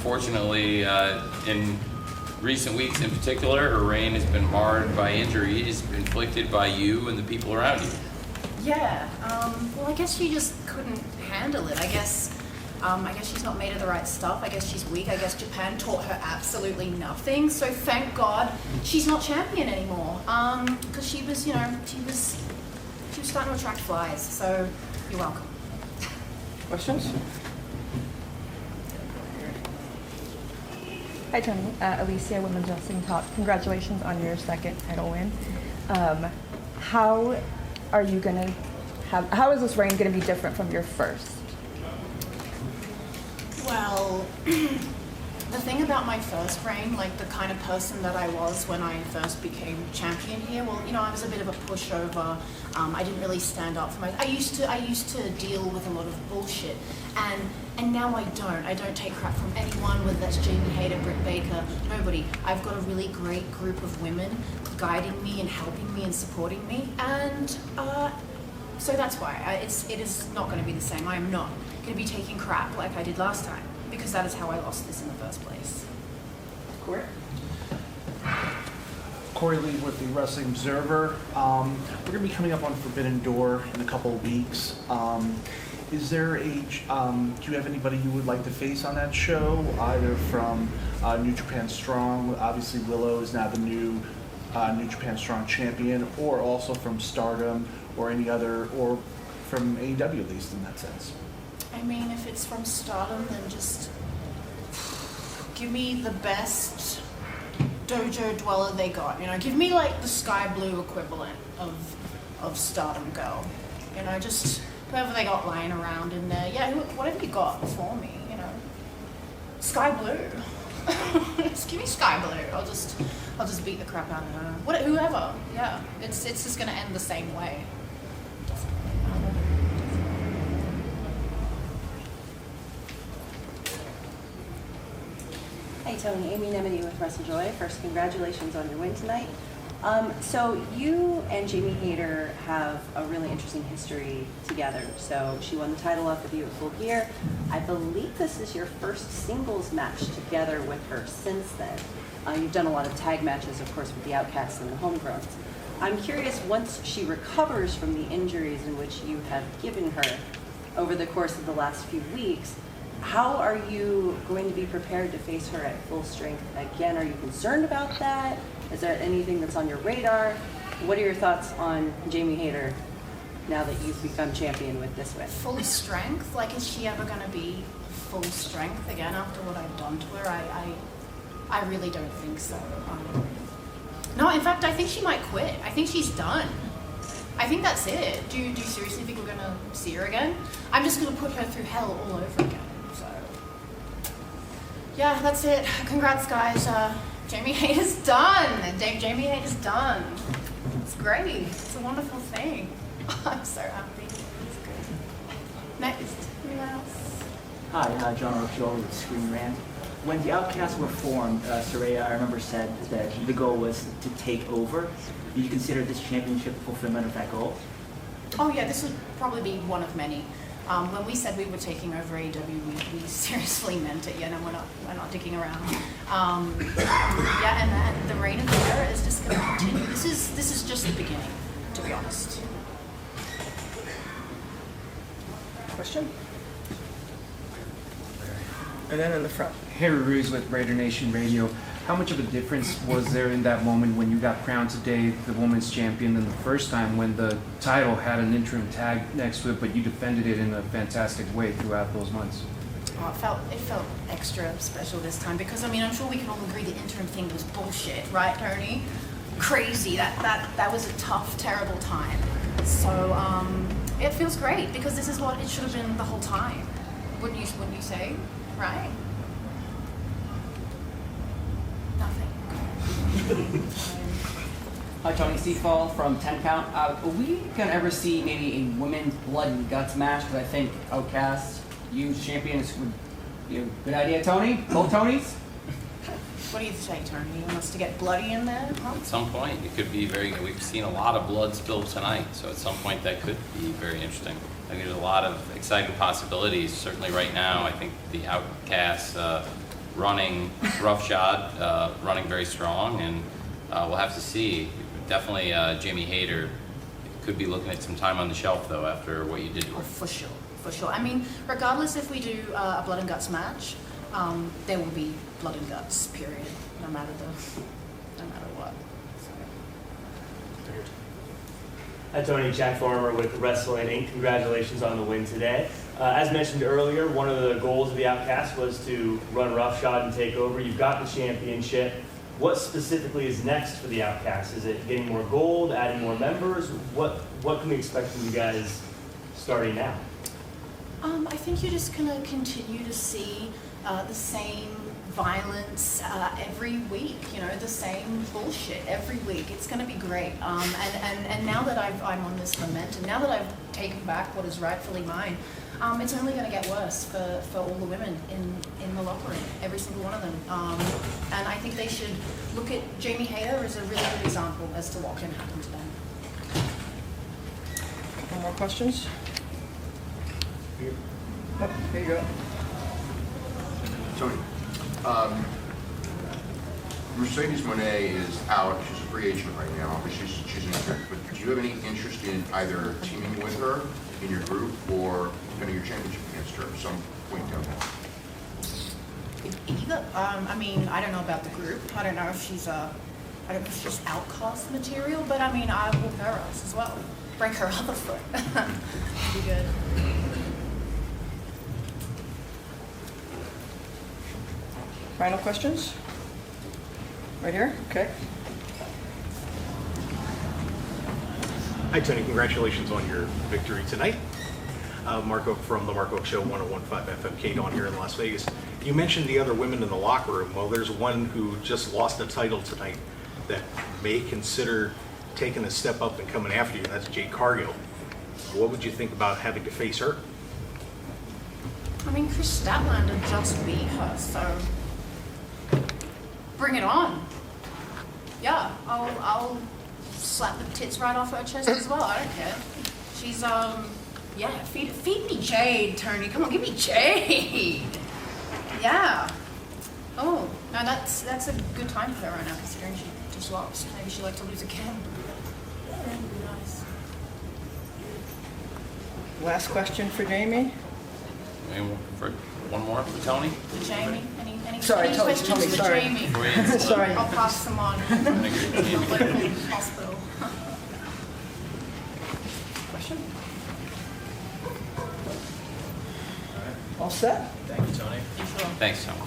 unfortunately, in recent weeks in particular, her reign has been marred by injuries inflicted by you and the people around you. Yeah, well, I guess she just couldn't handle it. I guess she's not made of the right stuff. I guess she's weak. I guess Japan taught her absolutely nothing. So thank God she's not champion anymore. Because she was starting to attract flies. So you're welcome. Questions? Hi Tony, Alicia, Women's Wrestling Talk. Congratulations on your second title win. How is this reign going to be different from your first? Well, the thing about my first reign, like the kind of person that I was when I first became champion here, well, I was a bit of a pushover. I didn't really stand up for my. I used to deal with a lot of bullshit, and now I don't. I don't take crap from anyone, whether that's Jamie Hayter, Britt Baker, nobody. I've got a really great group of women guiding me and helping me and supporting me, and so that's why it is not going to be the same. I am not going to be taking crap like I did last time, because that is how I lost this in the first place. Corey? Corey Lee with the Wrestling Observer. We're going to be coming up on Forbidden Door in a couple of weeks. Is there do you have anybody you would like to face on that show, either from New Japan Strong? Obviously Willow is now the new New Japan Strong champion, or also from Stardom, or any other, or from AEW at least in that sense. I mean, if it's from Stardom, then just give me the best dojo dweller they got. Give me like the Sky Blue equivalent of Stardom girl. Just whoever they got lying around in there. Yeah, whatever you got for me. Sky Blue. Just give me Sky Blue. I'll just beat the crap out of her. Whoever. Yeah, it's just gonna end the same way. Hey Tony, Amy Nemedy with WrestleJoy. First, congratulations on your win tonight. So you and Jamie Hayter have a really interesting history together. So she won the title off of you at Full Gear. I believe this is your first singles match together with her since then. You've done a lot of tag matches, of course, with the Outcasts and the Homegrowns. I'm curious, once she recovers from the injuries in which you have given her over the course of the last few weeks, how are you going to be prepared to face her at full strength again? Are you concerned about that? Is there anything that's on your radar? What are your thoughts on Jamie Hayter now that you've become champion with this win? Full strength? Like, is she ever going to be full strength again after what I've done to her? I really don't think so. No, in fact, I think she might quit. I think she's done. I think that's it. Do you seriously think we're going to see her again? I'm just going to put her through hell all over again. So, yeah, that's it. Congrats, guys. Jamie Hayter's done. Jamie Hayter's done. It's great. It's a wonderful thing. I'm so happy. It's good. Next. Anyone else? Hi, John Rocchioli with Screen Rant. When the Outcasts were formed, Saraya, I remember, said that the goal was to take over. Do you consider this championship fulfillment of that goal? Oh yeah, this would probably be one of many. When we said we were taking over AEW, we seriously meant it. Yeah, no, we're not dicking around. Yeah, and the reign of terror is just going to continue. This is just the beginning, to be honest. Question? And then in the front. Harry Ruiz with Raider Nation Radio. How much of a difference was there in that moment when you got crowned today the women's champion than the first time when the title had an interim tag next to it, but you defended it in a fantastic way throughout those months? Oh, it felt extra special this time because, I mean, I'm sure we can all agree the interim thing was bullshit, right, Toni? Crazy. That was a tough, terrible time. So it feels great because this is what it should have been the whole time. Wouldn't you say? Right? Nothing. Hi, Tony Seafall from 10 Count. Are we going to ever see maybe a women's blood and guts match? Because I think Outcast, you champions would be a good idea, Tony? Both Tonys? What do you say, Toni? You want us to get bloody in there? Huh? At some point, it could be very good. We've seen a lot of blood spilled tonight, so at some point that could be very interesting. I think there's a lot of exciting possibilities. Certainly right now, I think the Outcasts running roughshod, running very strong, and we'll have to see. Definitely, Jamie Hayter could be looking at some time on the shelf though after what you did to Oh, her. for sure, for sure. I mean, regardless if we do a blood and guts match, there will be blood and guts. Period. No matter what. So. Hi Tony, Jack Farmer with Wrestling Inc. Congratulations on the win today. As mentioned earlier, one of the goals of the Outcast was to run roughshod and take over. You've got the championship. What specifically is next for the Outcast? Is it getting more gold, adding more members? What can we expect from you guys starting now? I think you're just going to continue to see the same violence every week, you know, the same bullshit every week. It's going to be great. And now that I'm on this momentum, now that I've taken back what is rightfully mine, it's only going to get worse for all the women in the locker room, every single one of them. And I think they should look at Jamie Hayter as a really good example as to what can happen to them. Couple more questions? Oh, here you go. Tony, Mercedes Monet is out. She's a free agent right now. Obviously, she's injured. But do you have any interest in either teaming with her in your group or defending your championship against her at some point down the line? Either. I mean, I don't know about the group. I don't know if she's outcast material, but I mean, I will her ass as well. Break her other foot. Be good. Final questions? Right here? Okay. Hi, Tony. Congratulations on your victory tonight. Marco from the Marco Show 101.5 FM Kate on here in Las Vegas. You mentioned the other women in the locker room. Well, there's one who just lost a title tonight that may consider taking a step up and coming after you, and that's Jade Cargill. What would you think about having to face her? I mean, Chris Statlander just beat her, so bring it on. Yeah, I'll slap the tits right off her chest as well. I don't care. She's yeah, feed me Jade, Tony. Come on, give me Jade. Yeah. Oh, no, that's a good time for her right now, considering she just lost. Maybe she'd like to lose again. Yeah, that'd be nice. Last question for Jamie. Maybe for one more for Tony. Jamie, any Sorry, Tony, questions Tony, for sorry. Jamie? Before we end, Sorry. I'll pass them on. I'm gonna agree with Jamie. Local hospital. Question? All set? Thanks, Tony. Sure. Thanks, Tony.